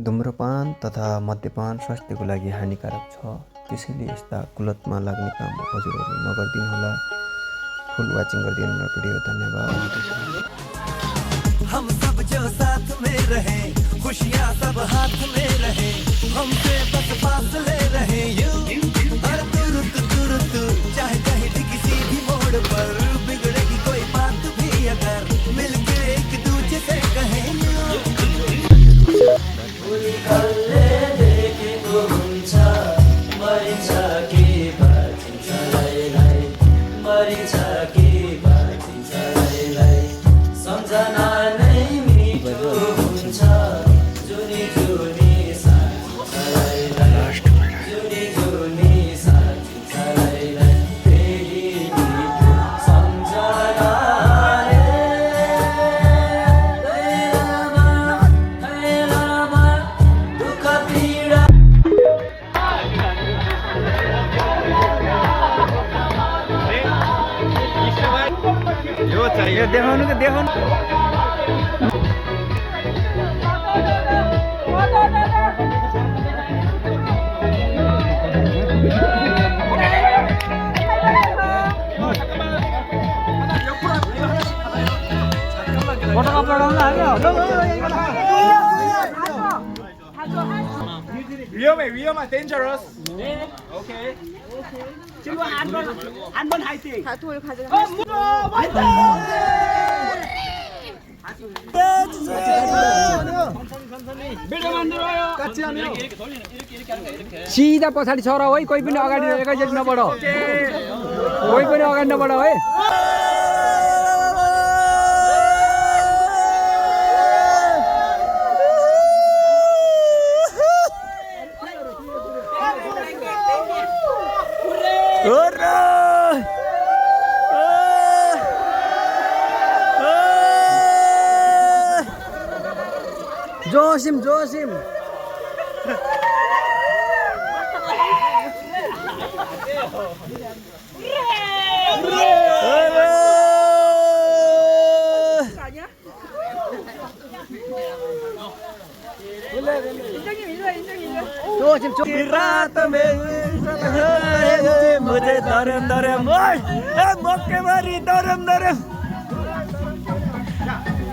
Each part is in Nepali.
धूम्रपान तथा मद्यपान स्वास्थ्यको लागि हानिकारक छ। त्यसैले यस्ता कुलतमा लाग्ने काम हजुरहरू नगरिदिनुहोला। फुल वाचिङ गरिदिनु भिडियो। धन्यवाद। हम सब जो साथ में रहे, खुशियाँ सब हाथ में रहे, हमसे बस फासले रहे यूं हर तुरत चाहे कहीं भी किसी भी मोड़ पर बिगड़ेगी कोई बात भी अगर मिलके एक दूसरे से कहें देखाउनु के देखाउनु फोटो पढाउन लाग्यो भिडियोमा डेन्जरस ओके चिल्लो आनबन हाइते हातोले खाजा सिधा पछाडि छोरा है कोही पनि अगाडि एकैचोटि नबढ कोही पनि अगाडि नबढ है जोसिम रात में मुझे धरम मक्के मारी धरम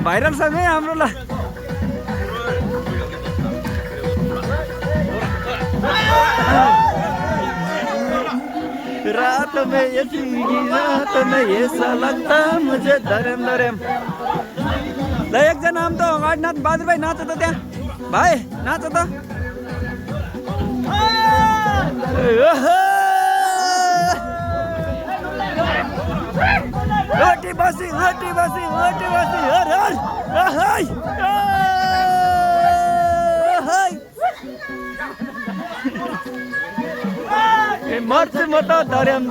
भाइरल सँगै हाम्रो ल रात में ये रात में ऐसा लगता मुझे धरम ल एकजना आम त अगाडि नाच बहादुर भाइ नाच त त्यहाँ भाइ नाच त रोटी बसी हर मर्छु म त धर्याम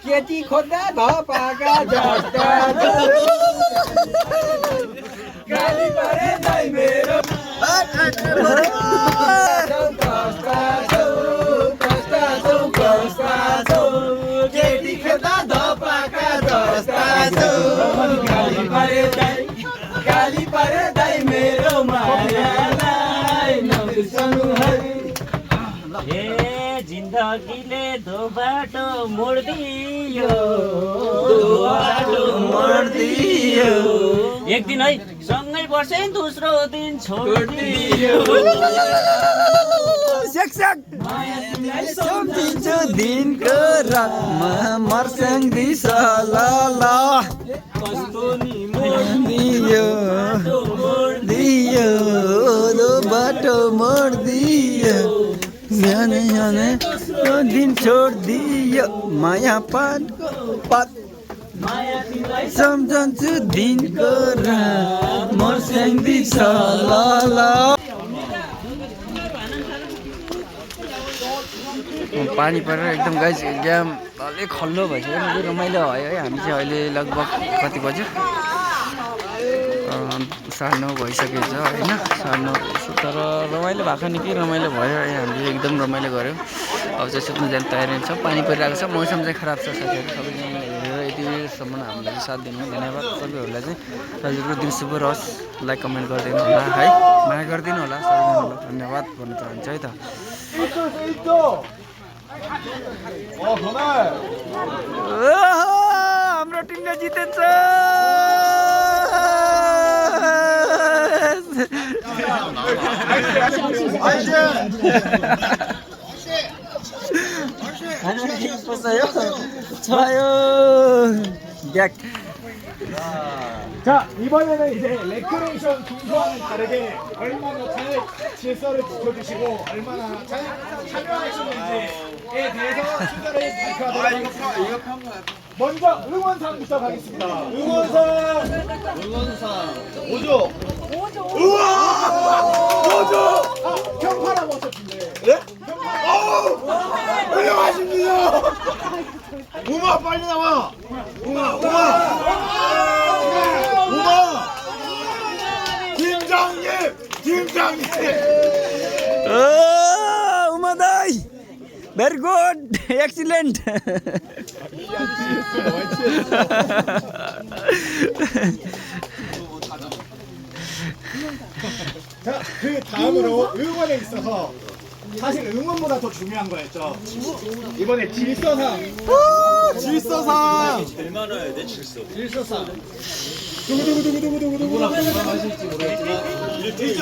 केटी खोज्दा धपाका जस्ता गाली परे दाइ मेरो केटी खोज्दा धपाका जस्ता गाली परे दाइ मेरो मायालाई नबिर्सनु है जिन्दगीले दो बाटो मोड्दियो एक दिन है सँगै वर्ष दोस्रो दिन छोडिदियो सेक सम्झिन्छु दिनको रातमा मर्स्याङ दिशा लाला कस्तो नि दियो दियो बाटो मोड दियो सानै सानै दिन छोड दियो माया पातको पात सम्झन्छु दिनको रात मर्स्याङ दिशा लाला पानी परेर एकदम गाइस ग्याम अलिक खल्लो भइसक्यो नि रमाइलो भयो है हामी चाहिँ अहिले लगभग कति बज्यो 9:30 भइसकेछ होइन 9:30 तर रमाइलो भएको नि के रमाइलो भयो है हामीले एकदम रमाइलो गऱ्यौँ अब चाहिँ सुत्नु जाने तयारी छ पानी परिरहेको छ मौसम चाहिँ खराब छ साथीहरू सबैजनाले हेरेर यतिसम्म हामीलाई साथ दिनु धन्यवाद सबैहरूलाई चाहिँ हजुरको दिन शुभ रहोस् लाइक कमेन्ट गरिदिनु होला है माया गरिदिनु होला सबैजनालाई धन्यवाद भन्न चाहन्छु है त हाम्रो टिमले जितेछ 자, 이번에는 이제 레크레이션 중소와는 다르게 얼마나 잘 질서를 지켜주시고 얼마나 잘 참여하셨는지에 대해서 순서를 발표하도록 하겠습니다. 먼저 응원상부터 가겠습니다. 응원상 5조. 우와! 5조! 아, 평파라고 하셨던데. 네? 훌륭하십니다. 우마 빨리 나와. 우마. 팀장님. उमादाई भेरी गुड एक्सिलेन्ट 자, 그 다음으로 응원에 있어서 사실 응원보다 더 중요한 거였죠. 이번에 질서상. 질서상. 제일 많아야 돼, 질서상. 누구랑 하실지 모르겠지만 1조.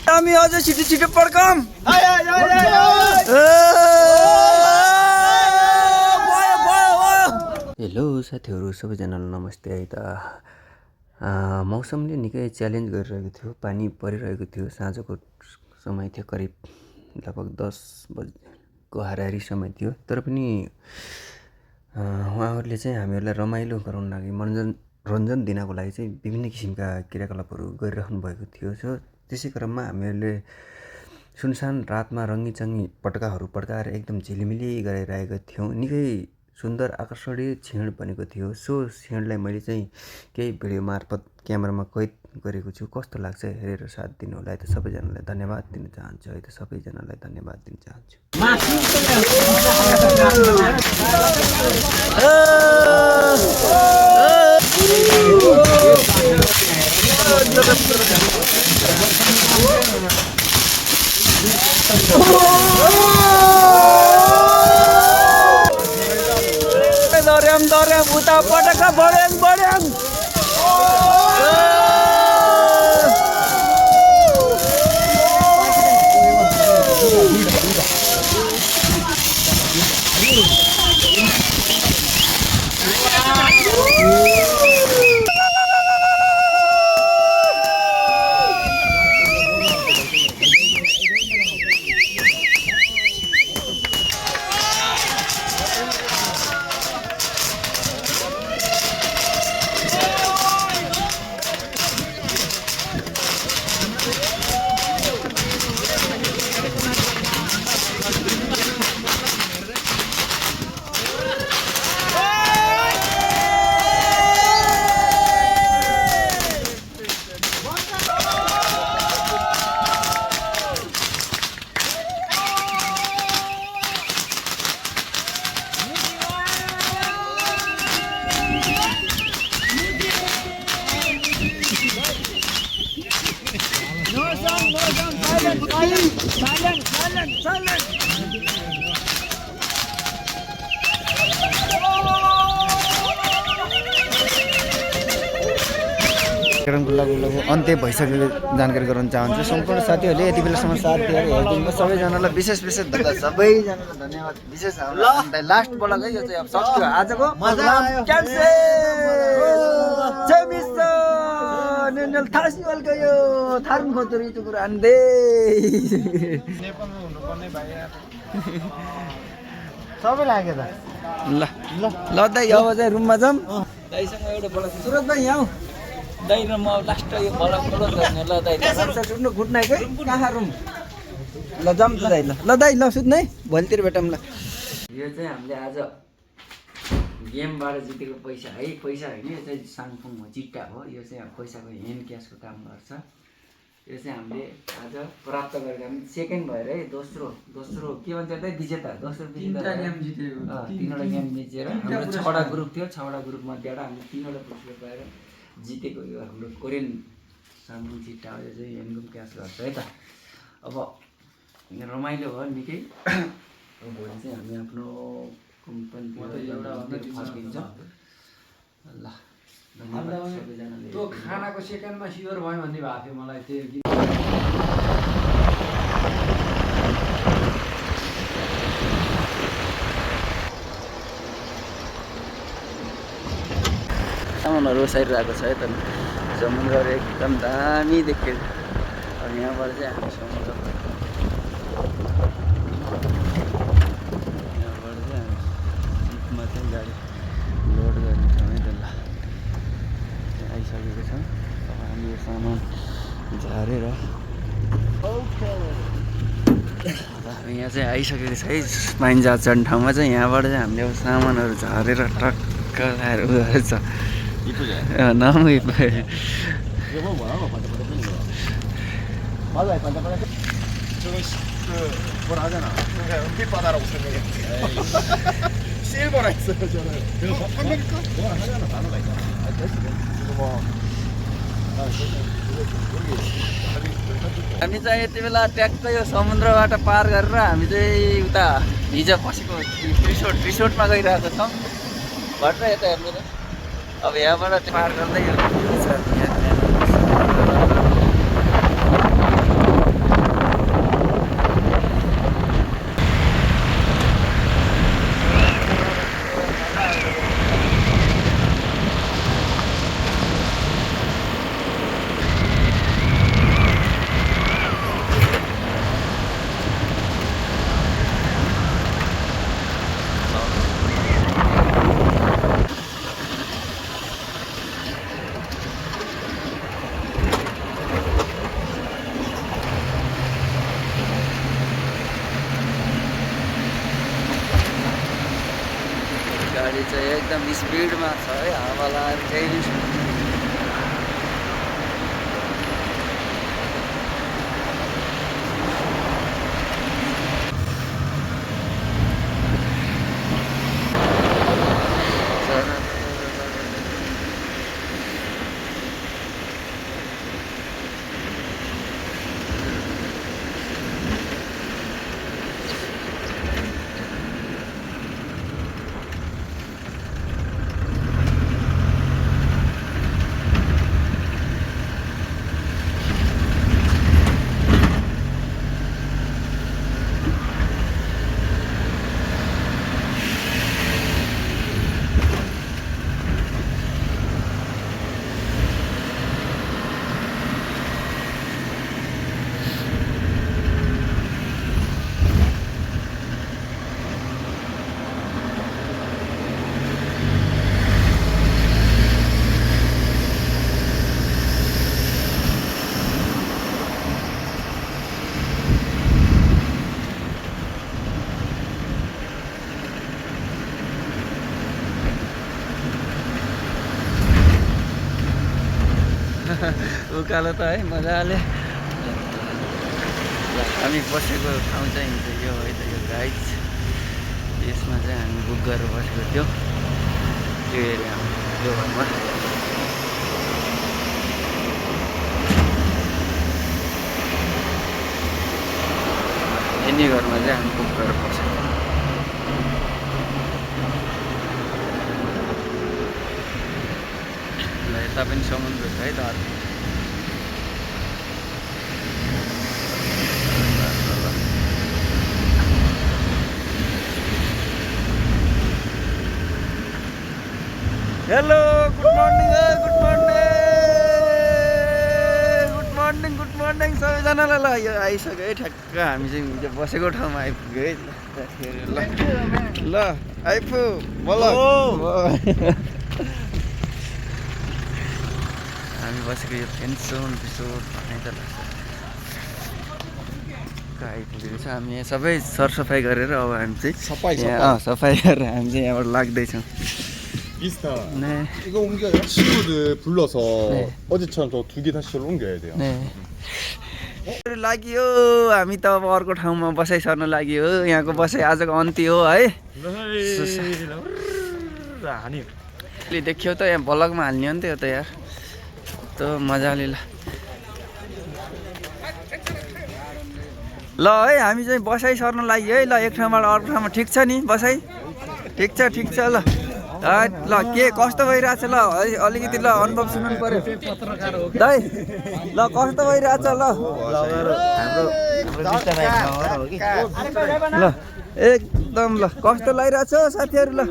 हामी अझ छिटो पड्कम हेलो साथीहरू सबैजनालाई नमस्ते है त मौसमले निकै च्यालेन्ज गरिरहेको थियो पानी परिरहेको थियो साँझको समय थियो करिब लगभग 10 बजेको हाराहारी समय थियो तर पनि उहाँहरूले चाहिँ हामीहरूलाई रमाइलो गराउन लागि मनोरञ्जन दिनको लागि चाहिँ विभिन्न किसिमका क्रियाकलापहरू गरिराख्नु भएको थियो सो त्यसै क्रममा हामीहरूले सुनसान रातमा रङ्गीचङ्गी पटकाहरू पड्काएर एकदम झिलिमिली गराइरहेका थियौँ निकै सुन्दर आकर्षणीय क्षण बनेको थियो सो क्षणलाई मैले चाहिँ केही भिडियो मार्फत क्यामेरामा कैद गरेको छु कस्तो लाग्छ हेरेर साथ दिनु होला है त सबैजनालाई धन्यवाद दिन चाहन्छु है त सबैजनालाई धन्यवाद दिन चाहन्छु दर्याम उता पटका बढ्याङ कार्यक्रमको लगभग अन्त्य भइसकेको जानकारी गराउन चाहन्छु। सम्पूर्ण साथीहरूले यति बेलासम्म साथ दिएर हेरिदिनु सबैजनालाई विशेष धन्यवाद। सबैजनालाई धन्यवाद विशेष। लास्ट ब्लग है यो चाहिँ अब सक्यो आजको क्यान्सेल। नेनल थासी वाल गयो थारुन खोतुर यो कुरा आन्दै नेपालमा हुनुपर्ने भाइ सबै लाग्यो त। ल ल ल दाइ अब चाहिँ रुममा जाऊँ। दाइसँग एउटा बडा सुरज भाइ यहाँ दाइ र म लास्ट यो बडा क्लोज गर्ने ल दाइ सुत्नु घुट्नै के कहाँ रुम ल जाऊँ त दाइ। ल दाइ ल सुत्नै भोलितिर भेटौँ ल। यो चाहिँ हामीले आज गेमबाट जितेको पैसा है, पैसा होइन यो चाहिँ साङफुङ हो, चिट्टा हो। यो चाहिँ अब पैसाको हेन्ड क्यासको काम गर्छ। यो चाहिँ हामीले आज प्राप्त गरेका हामी सेकेन्ड भएर है दोस्रो के भन्छ त विजेता दोस्रो विजेता गेम जितेको। तीनवटा गेम जितेर हाम्रो 6वटा ग्रुप थियो, 6वटा ग्रुप मध्येबाट हामीले 3वटा पुरस्कार पाएर जितेको यो हाम्रो कोरियन साङफुङ चिट्टा हो। यो चाहिँ हेन्ड क्यास गर्छ है त। अब रमाइलो भयो निकै। अब भोलि चाहिँ हामी आफ्नो कम्पनी फर्किन्छ ल। धन्यवाद सबैजनाले। त्यो खानाको सेकेन्डमा स्योर भयो भन्ने भएको थियो मलाई त्यो। सामानहरू ओसारिरहेको छ है त। समुद्रहरू एकदम दामी देख्यो। अब यहाँबाट चाहिँ हामी समुद्र चाहिँ गाडी लोड गर्ने ठाउँ है त। ल आइसकेको छ। अब हामी यो सामान झारेर अब हामी यहाँ चाहिँ आइसकेको छ है स्पाइन जहाज चढ्ने ठाउँमा चाहिँ। यहाँबाट चाहिँ हामीले अब सामानहरू झारेर टक्क लाएर उ गरेछ नमुई हामी चाहिँ यति बेला ट्याक्क यो समुद्रबाट पार गरेर हामी चाहिँ उता हिजो बसेको रिसोर्टमा गइरहेको छौँ। भट्ट यता हेर्नु त। अब यहाँबाट पार गर्दै यो गाडी चाहिँ एकदम स्पिडमा छ है। हावा लगाएर केही उकालो त है मजाले। हामी बसेको ठाउँ चाहिँ यो है त यो गाइड यसमा चाहिँ हामी बुक गरेर बसेको थियो त्यो एरियामा त्यो घरमा। यिनी घरमा चाहिँ हामी बुक गरेर बसेको। ल यता पनि समुद्र छ है त अर्को। Hello good morning good morning सबैजनालाई। ल यो आइसक्यो है ठ्याक्क हामी चाहिँ हिजो बसेको ठाउँमा आइपुग्यो है। ल आइपुग बोल हामी बसेको यो पेन्सन रिसोर्ट भन्ने त लाग्छ आइपुगेको छ। हामी यहाँ सबै सरसफाइ गरेर अब हामी चाहिँ सफाइ गरेर हामी चाहिँ यहाँबाट लाग्दैछौँ। 미스터 네. 이거 옮겨요? 친구들 불러서 네. 어제처럼 저 2개 다시 저로 옮겨야 돼요. 네. लाग्यो हामी त अब अर्को ठाउँमा बसाइ सर्न लाग्यो। यहाँको बसाइ आजको अन्त्य हो है। ले देखियो त यहाँ ब्लगमा हाल्ने हो नि त यो त यार त मजाले। ल है हामी चाहिँ बसाइ सर्न लाग्यो है। ल एक ठाउँबाट अर्को ठाउँमा ठिक छ नि बसाइ? ठिक छ ल। ल के कस्तो भइरहेछ ल अलिकति ल अनुभव सुन्नु पर्यो दाइ। ल कस्तो भइरहेछ ल ल एकदम ल कस्तो लागिरहेछ साथीहरू? ल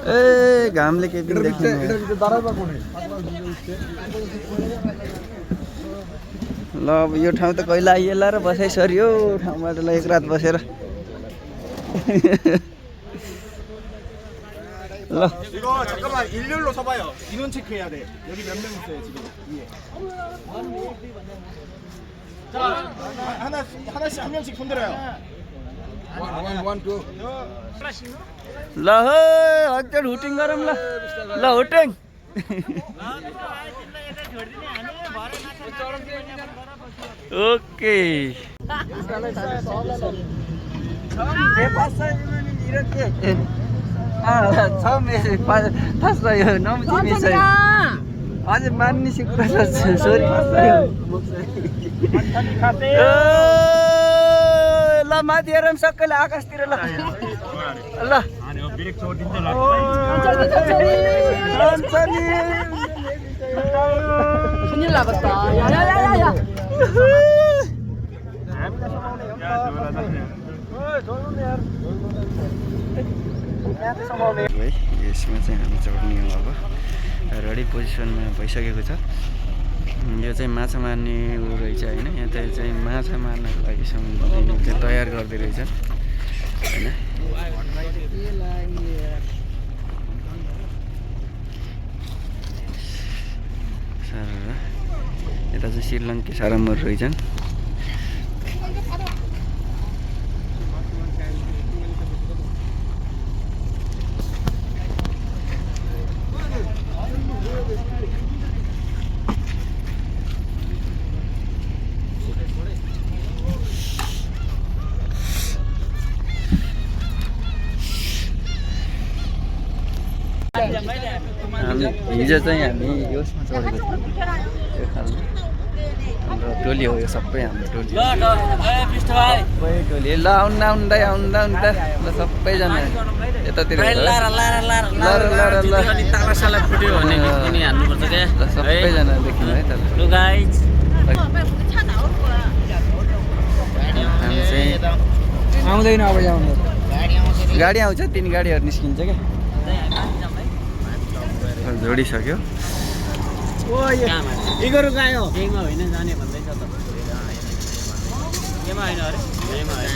ए घामले केही पनि देख्दैन। ल अब यो ठाउँ त कहिले आइएला र बसाइ सरियो ठाउँबाट ल एक रात बसेर। ल 이거 잠깐만 일렬로 서봐요. 인원 체크해야 돼. 여기 몇 명 있어요 지금 위에. 자 하나씩 한 명씩 손들어요. ल है हजुर हुटिङ गरौँ ल। ल हुटिङ ओके थाहा छ यो नमुची अझै मान्ने कुरा छ सोरी ल माथि हेरौँ सबैले आकाशतिर ल। ल यसमा चाहिँ हामी चढ्ने हो। अब रेडी पोजिसनमा भइसकेको छ। यो चाहिँ माछा मार्ने ऊ रहेछ होइन। यहाँ चाहिँ माछा मार्नको लागि समुद्र तयार गर्दै रहेछ होइन। यता चाहिँ श्रीलङ्के सारामहरू रहेछन्। हिजो चाहिँ हामी यसमा चढेको थियौँ यो खालमा। हाम्रो टोली हो यो सबै हाम्रो टोली सबै टोली। ल आउँदा ल सबैजना यतातिर सबैजना देखिनु है त। हामी चाहिँ आउँदैन अब गाडी आउँछ 3 गाडीहरू निस्किन्छ क्या। जोडिसक्यो 이거로 가요. केहीमा होइन जाने भन्दैछ त। केमा होइन अरे केहीमा होइन।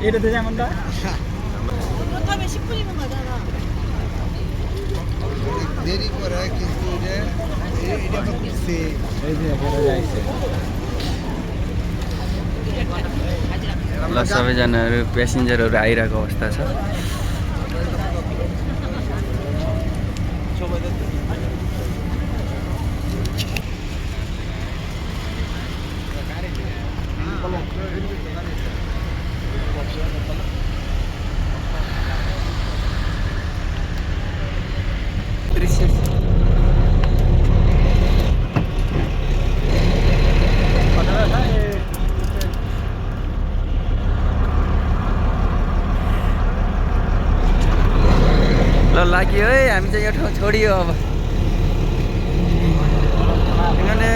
이래 되자면다. 그렇다면 10분이면 가잖아. देरी पर है किसको जे इधर पर किससे ल सबैजनाहरू प्यासेन्जरहरू आइरहेको अवस्था छ। दृश्य ल लाग्यो है हामी चाहिँ यो ठाउँ छोडियो अब किनभने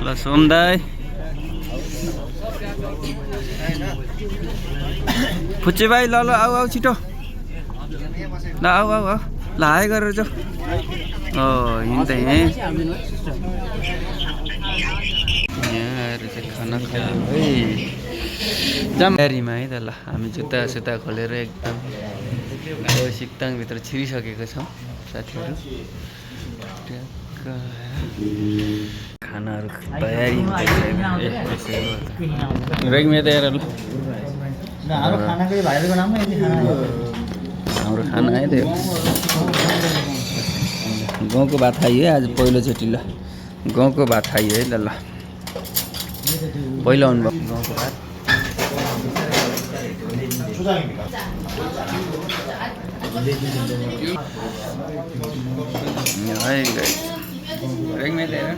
ल सोमदाई फुच्चे भाइ ल आऊ आऊ छिटो ल आऊ आऊ आऊ ल हाई गरेर जाऊ हिँड्छ यहीँ यहाँ आएर चाहिँ खाना खायो है जामबारीमा है त ल हामी जुत्ता सुत्ता खोलेर एकदम सिक्ताङभित्र छिरिसकेको छौँ साथीहरू खानाहरू तयारी रेगमे तयार हाम्रो खाना आइदियो गाउँको भात खाइयो है आज पहिलोचोटि ल गाउँको भात खाइयो है ल पहिलो अनुभव गाउँको भात रेगमे तयार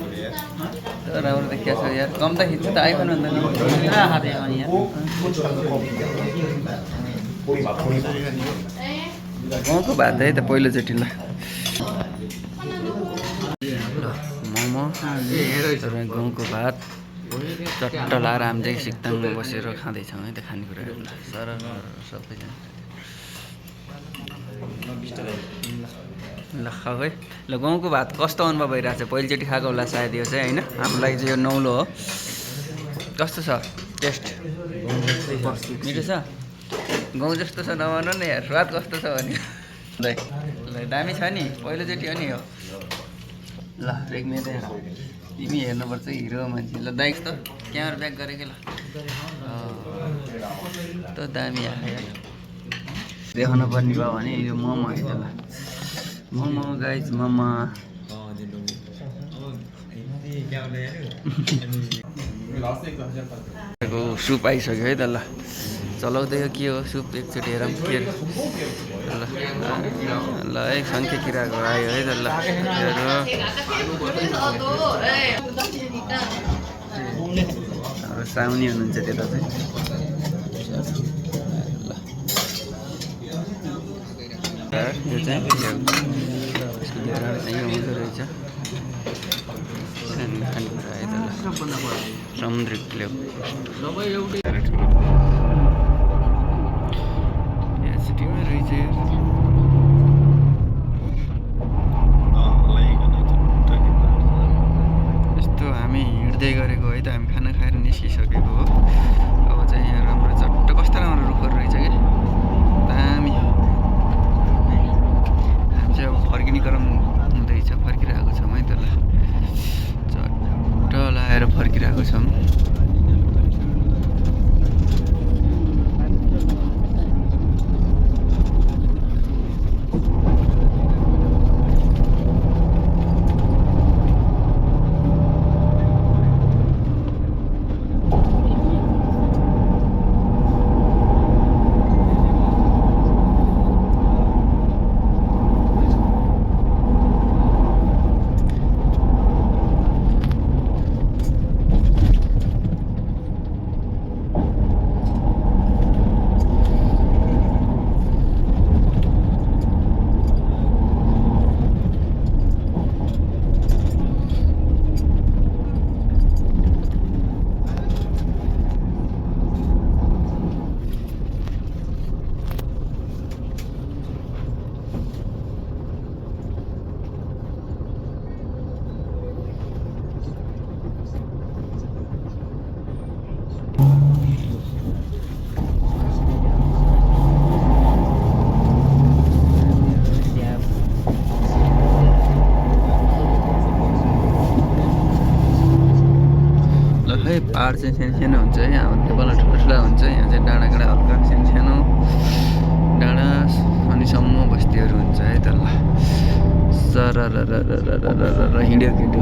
राम्रो देखिया छ यार कम त खिच्छ त आइफोन भन्दा गाउँको भात है त पहिलोचोटि ल मोमो गाउँको भात चट्ट लाएर हामी चाहिँ सिक्ताङमा बसेर खाँदैछौँ है त खानेकुराहरू सर सबैजना ल खाऊ है ल गाउँको भात कस्तो अनुभव भइरहेको छ पहिलोचोटि खाएको होला सायद यो चाहिँ होइन हाम्रो लागि चाहिँ यो नौलो हो कस्तो छ टेस्ट मिठो छ गाउँ जस्तो छ नभन न यार स्वाद कस्तो छ भने ल दामी छ नि पहिलोचोटि हो नि यो ल रेग्मे त तिमी हेर्नुपर्छ हिरो मान्छे ल दाइ त क्यामेरा ब्याक गरेकै ल त दामी आयो यार देखाउन पर्ने भयो भने यो मोमो है त ल मोमो गाइज मोमो सुप आइसक्यो है त ल चलाउँदै के हो सुप एकचोटि हेरौँ के ल एक सङ्ख्या किराको आयो है त ल साउनी हुनुहुन्छ त्यता चाहिँ यो चाहिँ हुँदो रहेछ खानेकुरा है त ल समुद्रिक लेउ सिटीमा रहेछ यस्तो हामी हिँड्दै गरेको है त हामी खाना खाएर निस्किसकेको हो अब चाहिँ यहाँ राम्रो चट्ट कस्तो राम्रो रुखहरू रहेछ क्या दामी हामी चाहिँ अब फर्किने क्रम हुँदैछ फर्किरहेको छौँ है त ल चट्ट लाएर फर्किरहेको छौँ है पाहाड चाहिँ सानो सानो हुन्छ है हाम्रो नेपालमा ठुला हुन्छ यहाँ चाहिँ डाँडा हल्का सानो सानो डाँडा अनि सम्म बस्तीहरू हुन्छ है त ल सर हिँड्यो केटो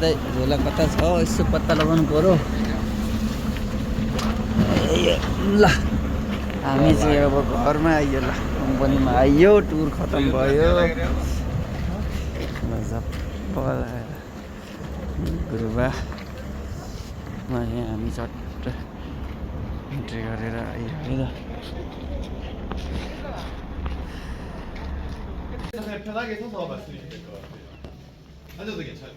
दाइ झोला कता छ यसो पत्ता लगाउनु पऱ्यो ल हामी चाहिँ अब घरमा आइयो ल कम्पनीमा आइयो टुर खतम भयो गुरुबामा चाहिँ हामी चट्ट इन्ट्री गरेर आइयो है त 편하게 서서 말씀해주시면 될 것 같아요. 앉아도 괜찮아요.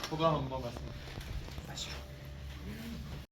소감 한번 말씀해 주세요.